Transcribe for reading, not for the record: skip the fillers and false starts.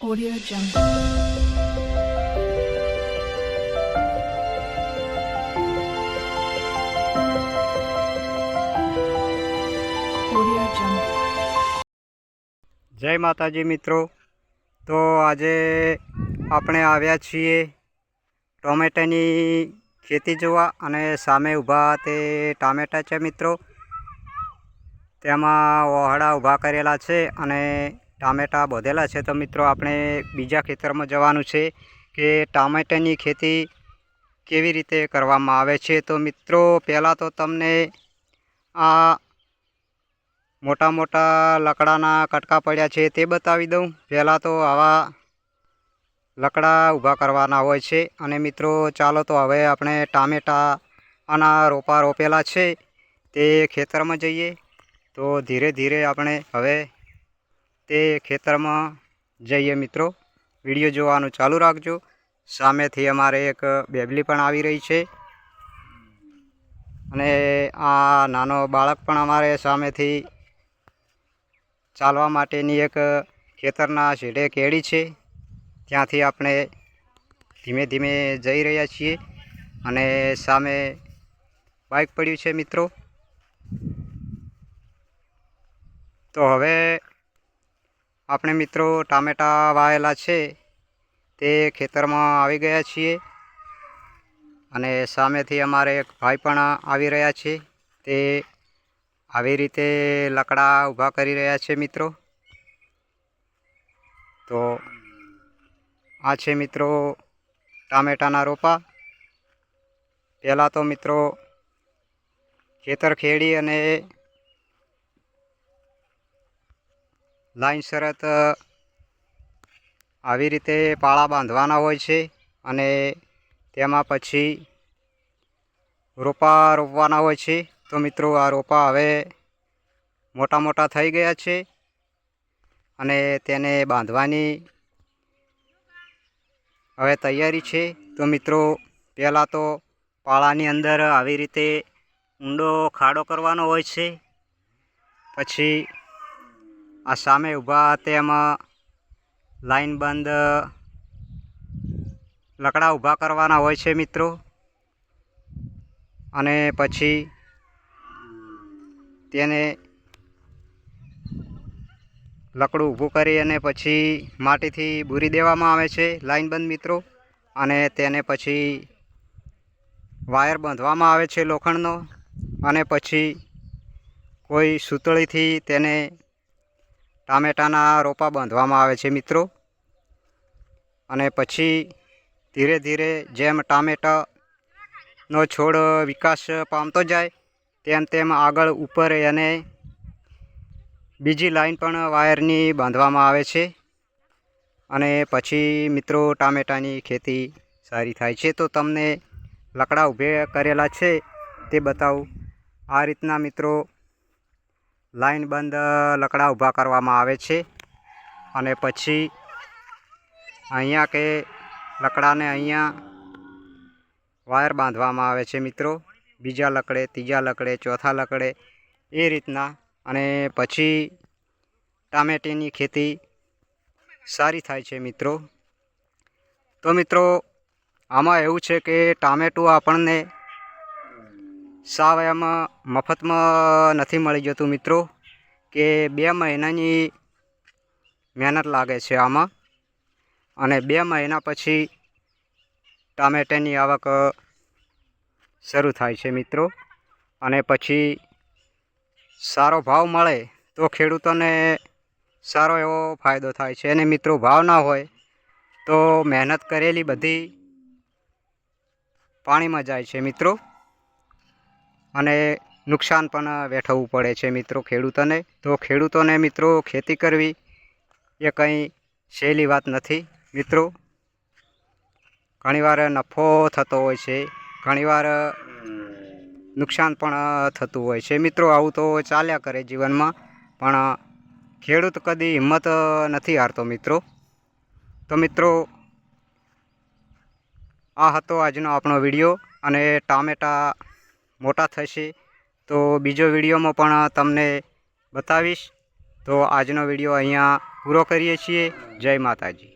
Audio Jungle. Audio Jungle. જય માતાજી મિત્રો। તો આજે આપણે આવ્યા છીએ ટોમેટાની ખેતી જોવા અને સામે ઊભા તે ટામેટા છે મિત્રો। તેમાં ઓહળા ઊભા કરેલા છે અને ટામેટા બોધેલા છે। તો મિત્રો આપણે બીજા ખેતરમાં જવાનું છે કે ટામેટાની ખેતી કેવી રીતે કરવામાં આવે છે। તો મિત્રો પહેલાં તો તમને આ મોટા મોટા લકડાના કટકા પડ્યા છે તે બતાવી દઉં। પહેલાં તો આવા લકડા ઊભા કરવાના હોય છે અને મિત્રો ચાલો તો હવે આપણે ટામેટાના રોપા રોપેલા છે તે ખેતરમાં જઈએ। તો ધીરે ધીરે આપણે હવે તે ખેતરમાં જઈએ મિત્રો। વિડીયો જોવાનું ચાલુ રાખજો। સામેથી અમારે એક બેબલી પણ આવી રહી છે અને આ નાનો બાળક પણ અમારે સામેથી ચાલવા માટેની એક ખેતરના છેડે કેળી છે ત્યાંથી આપણે ધીમે ધીમે જઈ રહ્યા છીએ અને સામે બાઇક પડ્યું છે મિત્રો। તો હવે આપણે મિત્રો ટામેટા વાવેલા છે તે ખેતરમાં આવી ગયા છીએ અને સામેથી અમારે એક ભાઈ પણ આવી રહ્યા છે તે આવી રીતે લકડા ઊભા કરી રહ્યા છે મિત્રો। તો આ છે મિત્રો ટામેટાના રોપા। પહેલાં તો મિત્રો ખેતર ખેડી અને લાઈન શરત આવી રીતે પાળા બાંધવાના હોય છે અને તેમાં પછી રોપા રોપવાના હોય છે। તો મિત્રો આ રોપા હવે મોટા મોટા થઈ ગયા છે અને તેને બાંધવાની હવે તૈયારી છે। તો મિત્રો પહેલાં તો પાળાની અંદર આવી રીતે ઊંડો ખાડો કરવાનો હોય છે। પછી આ સામે ઊભા તેમાં લાઈનબંધ લકડા ઊભા કરવાના હોય છે મિત્રો। અને પછી તેને લકડું ઊભું કરી અને પછી માટીથી બૂરી દેવામાં આવે છે લાઈનબંધ મિત્રો। અને તેને પછી વાયર બાંધવામાં આવે છે લોખંડનો અને પછી કોઈ સૂતળીથી તેને ટામેટાના રોપા બાંધવામાં આવે છે મિત્રો। અને પછી ધીરે ધીરે જેમ ટામેટાનો છોડ વિકાસ પામતો જાય તેમ તેમ આગળ ઉપર અને બીજી લાઈન પણ વાયરની બાંધવામાં આવે છે અને પછી મિત્રો ટામેટાની ખેતી સારી થાય છે। તો તમને લકડા ઊભે કરેલા છે તે બતાવું। આ રીતના મિત્રો લાઈન બંધ લકડા ઊભા કરવામાં આવે છે અને પછી અહીંયા કે લકડાને અહીંયા વાયર બાંધવામાં આવે છે મિત્રો। બીજા લકડે, ત્રીજા લકડે, ચોથા લકડે એ રીતના અને પછી ટામેટીની ખેતી સારી થાય છે મિત્રો। તો મિત્રો આમાં એવું છે કે ટામેટું આપણને સાવ એમ મફતમાં નથી મળી જતું મિત્રો કે 2 મહિનાની મહેનત લાગે છે આમાં અને 2 મહિના પછી ટામેટાની આવક શરૂ થાય છે મિત્રો। અને પછી સારો ભાવ મળે તો ખેડૂતોને સારો એવો ફાયદો થાય છે અને મિત્રો ભાવ ના હોય તો મહેનત કરેલી બધી પાણીમાં જાય છે મિત્રો અને નુકસાન પણ વેઠવવું પડે છે મિત્રો ખેડૂતોને। તો ખેડૂતોને મિત્રો ખેતી કરવી એ કંઈ સહેલી વાત નથી મિત્રો। ઘણીવાર નફો થતો હોય છે, ઘણીવાર નુકસાન પણ થતું હોય છે મિત્રો। આવું તો ચાલ્યા કરે જીવનમાં, પણ ખેડૂત કદી હિંમત નથી હારતો મિત્રો। તો મિત્રો આ હતો આજનો આપણો વિડીયો અને ટામેટા મોટા થશે તો બીજો વિડીયોમાં પણ તમને બતાવીશ। તો આજનો વિડીયો અહીંયા પૂરો કરીએ છીએ. જય માતાજી.